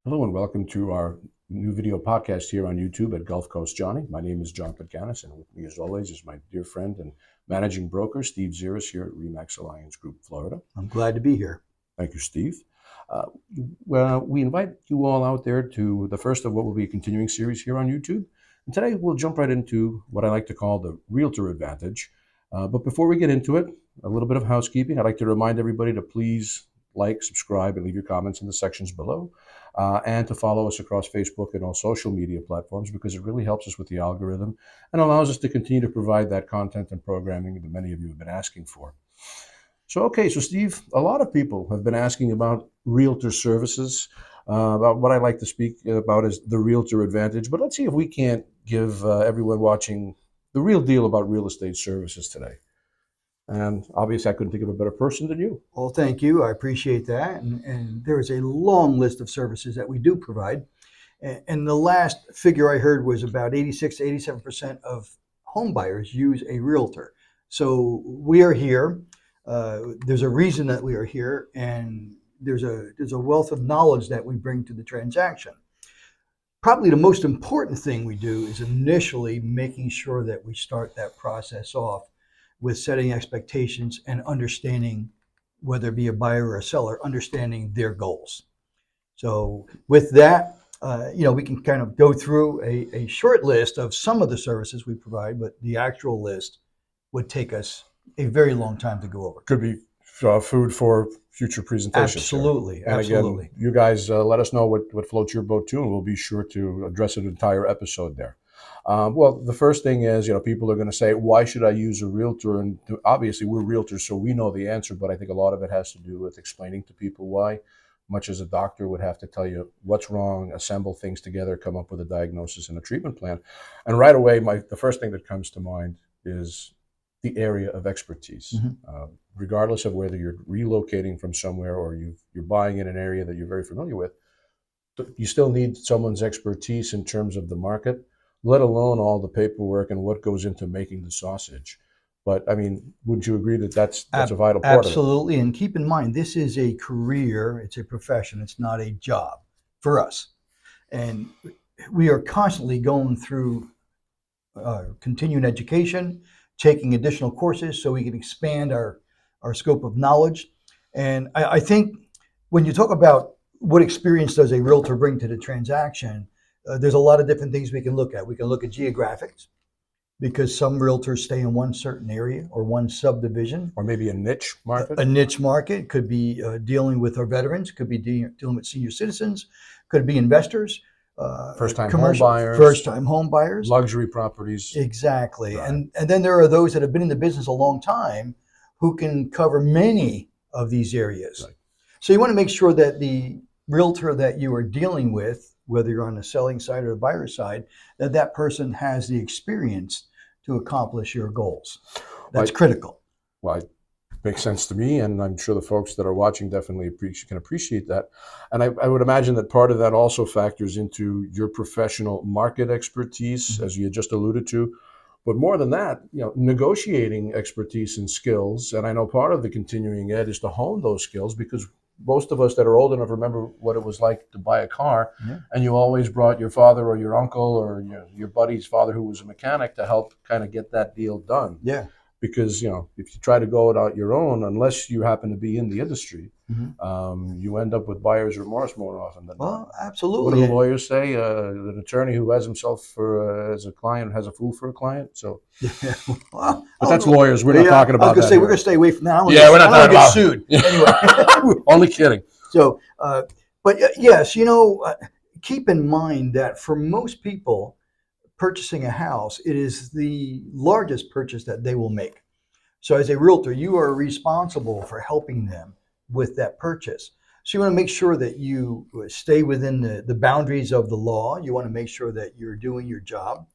Hello and welcome to our new video podcast here on YouTube at Gulf Coast Johnny. My name is JohnDPetkanas, and with me as always is my dear friend and managing broker, Steve Zeris here at MAXAllianceGroup, Florida. I'm glad to be here. Thank you, Steve. Well, we invite you all out there to the first of what will be a continuing series here on YouTube. And today we'll jump right into what I like to call the Realtor Advantage. But before we get into it, a little bit of housekeeping. I'd like to remind everybody to please like, subscribe, and leave your comments in the sections below, and to follow us across Facebook and all social media platforms, because it really helps us with the algorithm and allows us to continue to provide that content and programming that many of you have been asking for. So Steve, a lot of people have been asking about realtor services. About what I like to speak about is the Realtor Advantage, but let's see if we can't give everyone watching the real deal about real estate services today. And obviously, I couldn't think of a better person than you. Well, thank you. I appreciate that. And there is a long list of services that we do provide. And the last figure I heard was about 86 to 87% of home buyers use a realtor. So we are here. There's a reason that we are here, and there's a wealth of knowledge that we bring to the transaction. Probably the most important thing we do is initially making sure that we start that process off with setting expectations and understanding, whether it be a buyer or a seller, understanding their goals. So with that, we can kind of go through a short list of some of the services we provide, but the actual list would take us a very long time to go over. Could be food for future presentations. Absolutely, and absolutely. Again, you guys let us know what floats your boat too, and we'll be sure to address an entire episode there. Well, the first thing is, people are going to say, why should I use a realtor? And obviously, we're realtors, so we know the answer, but I think a lot of it has to do with explaining to people why, much as a doctor would have to tell you what's wrong, assemble things together, come up with a diagnosis and a treatment plan. And right away, the first thing that comes to mind is the area of expertise. Mm-hmm. Regardless of whether you're relocating from somewhere or you're buying in an area that you're very familiar with, you still need someone's expertise in terms of the market, let alone all the paperwork and what goes into making the sausage. But I mean, wouldn't you agree that that's a vital part of it? Absolutely. And keep in mind, this is a career, it's a profession, it's not a job for us. And we are constantly going through continuing education, taking additional courses so we can expand our scope of knowledge. And I think when you talk about what experience does a realtor bring to the transaction, there's a lot of different things we can look at. We can look at geographics, because some realtors stay in one certain area or one subdivision. Or maybe a niche market. A niche market could be dealing with our veterans, could be dealing with senior citizens, could be investors. First-time home buyers. First-time home buyers. Luxury properties. Exactly. Right. And then there are those that have been in the business a long time who can cover many of these areas. Right. So you want to make sure that the realtor that you are dealing with, whether you're on the selling side or the buyer side, that person has the experience to accomplish your goals. That's critical. Well, it makes sense to me, and I'm sure the folks that are watching definitely can appreciate that. And I would imagine that part of that also factors into your professional market expertise, mm-hmm. as you just alluded to. But more than that, negotiating expertise and skills. And I know part of the continuing ed is to hone those skills, because most of us that are old enough remember what it was like to buy a car, yeah. And you always brought your father or your uncle or your buddy's father who was a mechanic to help kind of get that deal done. Yeah. Because if you try to go it out your own, unless you happen to be in the industry, mm-hmm. You end up with buyer's remorse more often than not. Well, absolutely. What do the lawyers say? An attorney who has himself as a client has a fool for a client. So, well, but that's lawyers. We're not talking about that. I was going to say we're going to stay away from that. We're not talking about sued. Anyway, only kidding. So, but yes, keep in mind that for most people, purchasing a house, it is the largest purchase that they will make. So as a realtor, you are responsible for helping them with that purchase. So you want to make sure that you stay within the boundaries of the law. You want to make sure that you're doing your job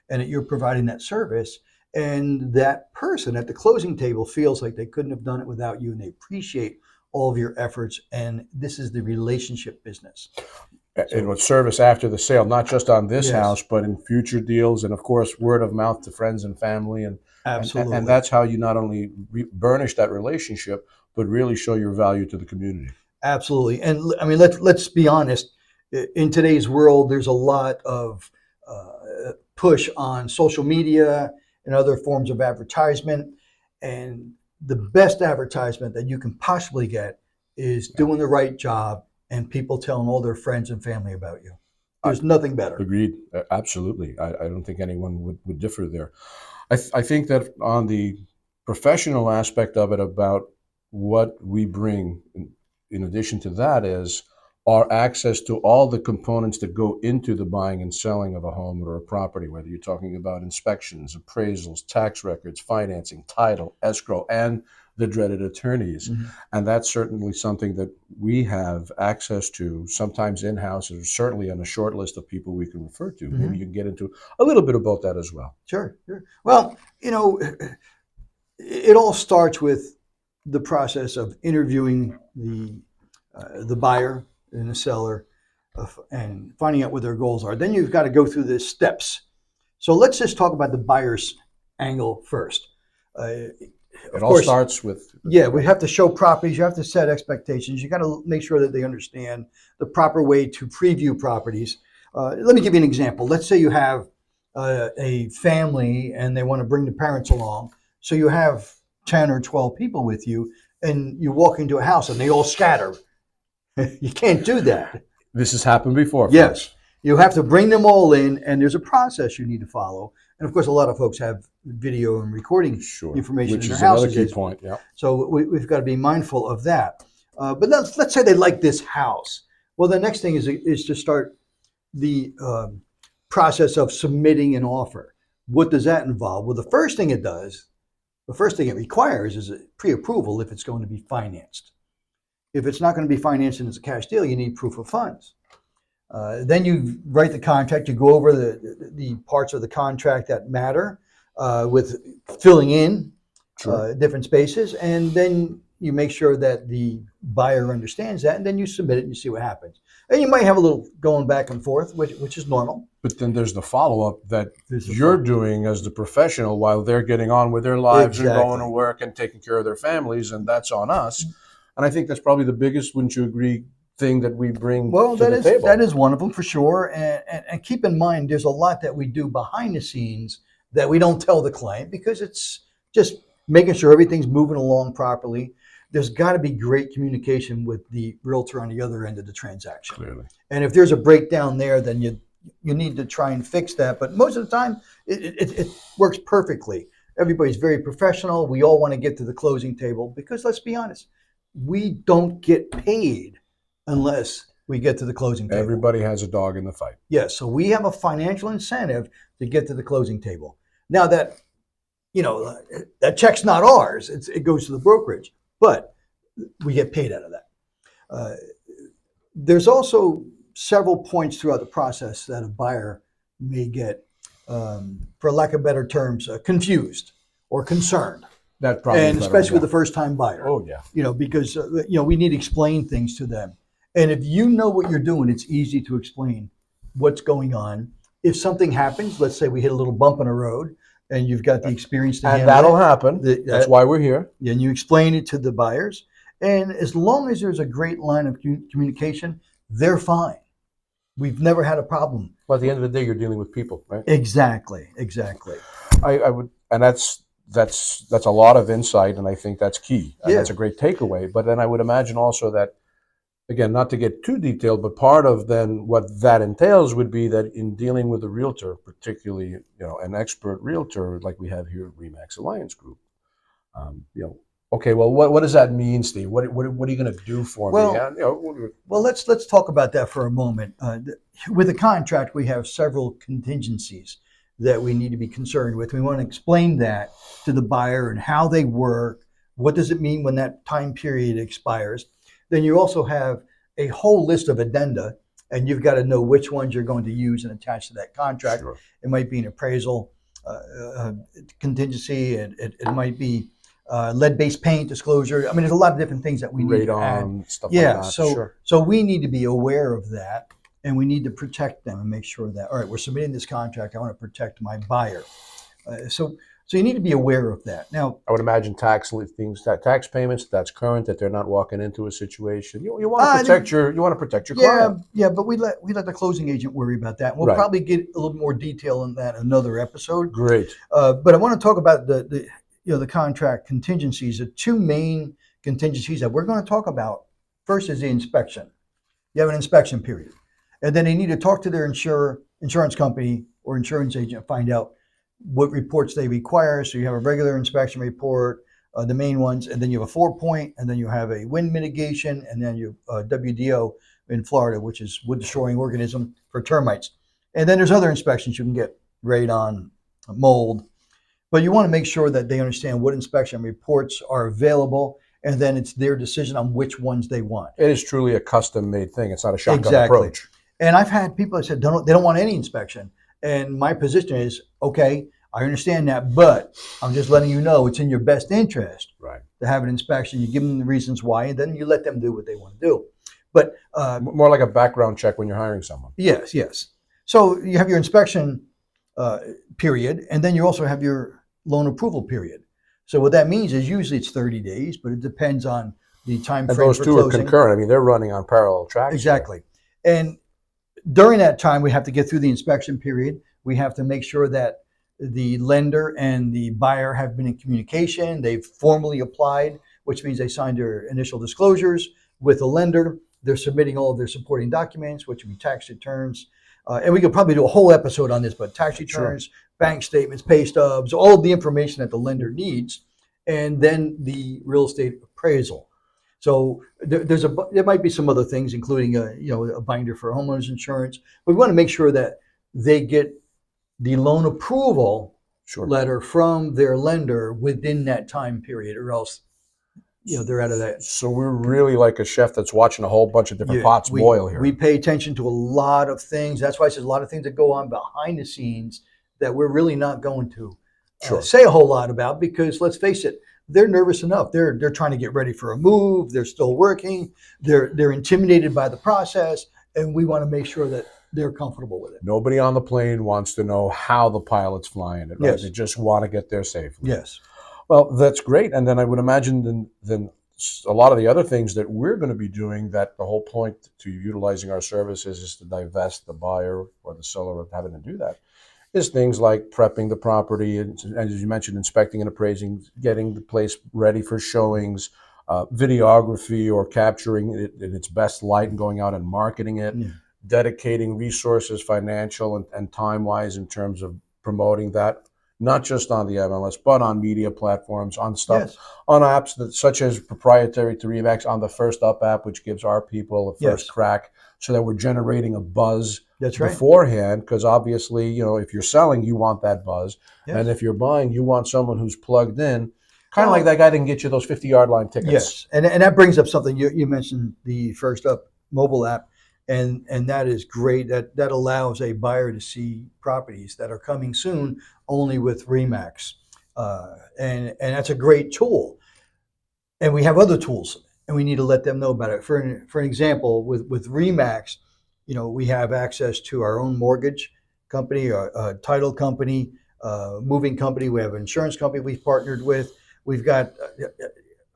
and that you're providing that service. And that person at the closing table feels like they couldn't have done it without you, and they appreciate all of your efforts. And this is the relationship business. And with service after the sale, not just on this Yes. house, but in future deals, and of course, word of mouth to friends and family, and Absolutely. And that's how you not only burnish that relationship, but really show your value to the community. Absolutely. And I mean, let's be honest. In today's world, there's a lot of push on social media and other forms of advertisement. And the best advertisement that you can possibly get is Yeah. doing the right job and people telling all their friends and family about you. I, There's nothing better. Agreed. Absolutely. I don't think anyone would differ there. I think that on the professional aspect of it, about what we bring in addition to that is our access to all the components that go into the buying and selling of a home or a property, whether you're talking about inspections, appraisals, tax records, financing, title, escrow, and the dreaded attorneys. Mm-hmm. And that's certainly something that we have access to, sometimes in-house, or certainly on a short list of people we can refer to. Mm-hmm. Maybe you can get into a little bit about that as well. Sure, sure. Well, it all starts with the process of interviewing the buyer and the seller and finding out what their goals are. Then you've got to go through the steps. So let's just talk about the buyer's angle first. It all starts with we have to show properties. You have to set expectations. You got to make sure that they understand the proper way to preview properties. Let me give you an example. Let's say you have a family and they want to bring the parents along. So you have 10 or 12 people with you, and you walk into a house and they all scatter. You can't do that. This has happened before. Yes. Folks. You have to bring them all in, and there's a process you need to follow. And of course, a lot of folks have video and recording information in their houses. Which is another key point. Yeah. So we've got to be mindful of that. But let's say they like this house. Well, the next thing is to start the process of submitting an offer. What does that involve? Well, the first thing it requires is a pre-approval if it's going to be financed. If it's not going to be financed and it's a cash deal, you need proof of funds. Then you write the contract. You go over the parts of the contract that matter with filling in different spaces, and then you make sure that the buyer understands that, and then you submit it and you see what happens. And you might have a little going back and forth, which is normal. But then there's the follow-up that you're doing as the professional while they're getting on with their lives and going to work and taking care of their families, and that's on us. And I think that's probably the biggest, wouldn't you agree, thing that we bring to the table. That is one of them for sure. And keep in mind, there's a lot that we do behind the scenes that we don't tell the client because it's just making sure everything's moving along properly. There's got to be great communication with the realtor on the other end of the transaction. Clearly. And if there's a breakdown there, then you need to try and fix that. But most of the time, it works perfectly. Everybody's very professional. We all want to get to the closing table because let's be honest, we don't get paid unless we get to the closing table. Everybody has a dog in the fight. Yes, so we have a financial incentive to get to the closing table. Now that check's not ours; it goes to the brokerage, but we get paid out of that. There's also several points throughout the process that a buyer may get, for lack of better terms, confused or concerned. That probably, and especially with the first-time buyer. Oh yeah. Because we need to explain things to them. And if you know what you're doing, it's easy to explain what's going on. If something happens, let's say we hit a little bump in the road, and you've got the experience to handle it. And that'll happen. That's why we're here. And you explain it to the buyers. And as long as there's a great line of communication, they're fine. We've never had a problem. Well, at the end of the day, you're dealing with people, right? Exactly. I would, and that's a lot of insight, and I think that's key. And that's a great takeaway. But then I would imagine also that, again, not to get too detailed, but part of then what that entails would be that in dealing with a realtor, particularly an expert realtor like we have here at MAXAllianceGroup, okay, well, what does that mean, Steve? What are you going to do for me? Well, let's talk about that for a moment. With a contract, we have several contingencies that we need to be concerned with. We want to explain that to the buyer and how they work. What does it mean when that time period expires? Then you also have a whole list of addenda, and you've got to know which ones you're going to use and attach to that contract. Sure. It might be an appraisal contingency. It might be lead-based paint disclosure. I mean, there's a lot of different things that we need to add. Stuff like that. So we need to be aware of that, and we need to protect them and make sure that, all right, we're submitting this contract. I want to protect my buyer. So So you need to be aware of that. Now, I would imagine tax payments, that's current, that they're not walking into a situation. You want to protect your yeah, client. yeah, but we let the closing agent worry about that. We'll Right. probably get a little more detail on that in another episode. Great. But I want to talk about the contract contingencies. The two main contingencies that we're going to talk about. First is the inspection. You have an inspection period, and then they need to talk to their insurance company or insurance agent, find out what reports they require. So you have a regular inspection report, the main ones, and then you have a 4-point, and then you have a wind mitigation, and then you WDO in Florida, which is wood destroying organism for termites. And then there's other inspections you can get, radon, mold. But you want to make sure that they understand what inspection reports are available, and then it's their decision on which ones they want. It is truly a custom-made thing. It's not a shotgun Exactly. approach. And I've had people that said they don't want any inspection. And my position is, okay, I understand that, but I'm just letting you know it's in your best interest Right. to have an inspection. You give them the reasons why, and then you let them do what they want to do. But More like a background check when you're hiring someone. yes, yes. So you have your inspection period, and then you also have your loan approval period. So what that means is usually it's 30 days, but it depends on the time And frame those for two closing. are concurrent. I mean, they're running on parallel tracks. Exactly. And during that time, we have to get through the inspection period. We have to make sure that the lender and the buyer have been in communication. They've formally applied, which means they signed their initial disclosures with the lender. They're submitting all of their supporting documents, which would be tax returns. And we could probably do a whole episode on this, but tax returns, Sure. bank statements, pay stubs, all of the information that the lender needs, and then the real estate appraisal. So there might be some other things, including a binder for homeowners insurance. But we want to make sure that they get the loan approval Sure. letter from their lender within that time period, or else they're out of that. So we're really like a chef that's watching a whole bunch of different pots boil here. We pay attention to a lot of things. That's why I said a lot of things that go on behind the scenes that we're really not going to Sure. say a whole lot about, because let's face it, they're nervous enough. They're trying to get ready for a move. They're still working. They're intimidated by the process, and we want to make sure that they're comfortable with it. Nobody on the plane wants to know how the pilot's flying it, right? Yes. They just want to get there safely. Yes. Well, that's great. And then I would imagine then a lot of the other things that we're going to be doing, that the whole point to utilizing our services is to divest the buyer or the seller of having to do that, is things like prepping the property, and as you mentioned, inspecting and appraising, getting the place ready for showings, videography or capturing it in its best light and going out and marketing it, Yeah. dedicating resources, financial and time-wise, in terms of promoting that, not just on the MLS, but on media platforms, on stuff, Yes. on apps such as proprietary to Remax, on the First Up app, which gives our people a first Yes. crack, so that we're generating a buzz That's right. beforehand. Because obviously, if you're selling, you want that buzz, Yes. and if you're buying, you want someone who's plugged in, kind of Well, like that guy that can get you those 50-yard line tickets. Yes, and that brings up something you mentioned, the First Up mobile app, and that is great. That allows a buyer to see properties that are coming soon only with Remax, and that's a great tool. And we have other tools, and we need to let them know about it. For an example, with Remax, we have access to our own mortgage company, a title company, moving company. We have an insurance company we've partnered with. We've got,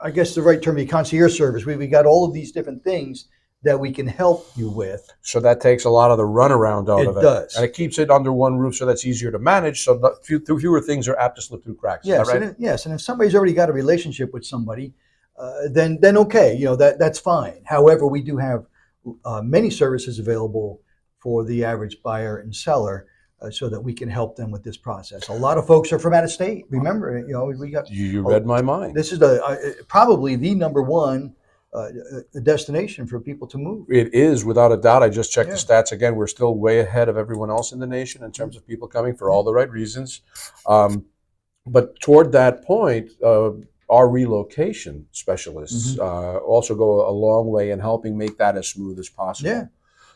I guess the right term would be concierge service. We got all of these different things that we can help you with. So that takes a lot of the runaround out of it. It does. And it keeps it under one roof, so that's easier to manage, so fewer things are apt to slip through cracks. Yes, Is that right? and if somebody's already got a relationship with somebody, then okay, that's fine. However, we do have many services available for the average buyer and seller, so that we can help them with this process. A lot of folks are from out of state. Remember, we got. You read my mind. This is probably the number one destination for people to move. It is, without a doubt. I just checked Yeah. the stats again. We're still way ahead of everyone else in the nation in terms of people coming for all the right reasons. But toward that point, our relocation specialists also go a long way in helping make that as smooth as possible. Yeah.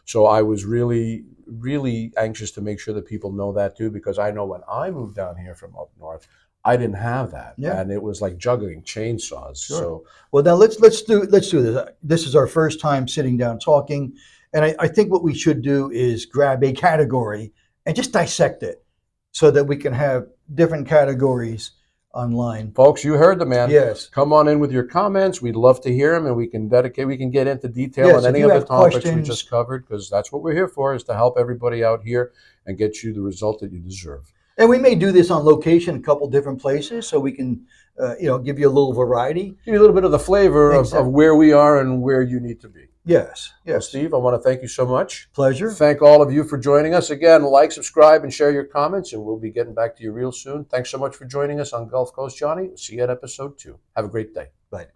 So I was really, really anxious to make sure that people know that too, because I know when I moved down here from up north, I didn't have that, Yeah. and it was like juggling chainsaws. Sure. So Well, now let's do this. This is our first time sitting down talking, and I think what we should do is grab a category and just dissect it. so that we can have different categories online. Folks, you heard the man. Yes. Come on in with your comments. We'd love to hear them, and we can get into detail Yes, on if any you of the have topics we questions. just covered, because that's what we're here for, is to help everybody out here and get you the result that you deserve. And we may do this on location, a couple different places, so we can, give you a little variety. Give you a little bit of the flavor of Exactly. where we are and where you need to be. Yes, Well, yes. Steve, I want to thank you so much. Pleasure. Thank all of you for joining us. Again, like, subscribe, and share your comments, and we'll be getting back to you real soon. Thanks so much for joining us on Gulf Coast Johnny. See you at episode 2. Have a great day. Bye.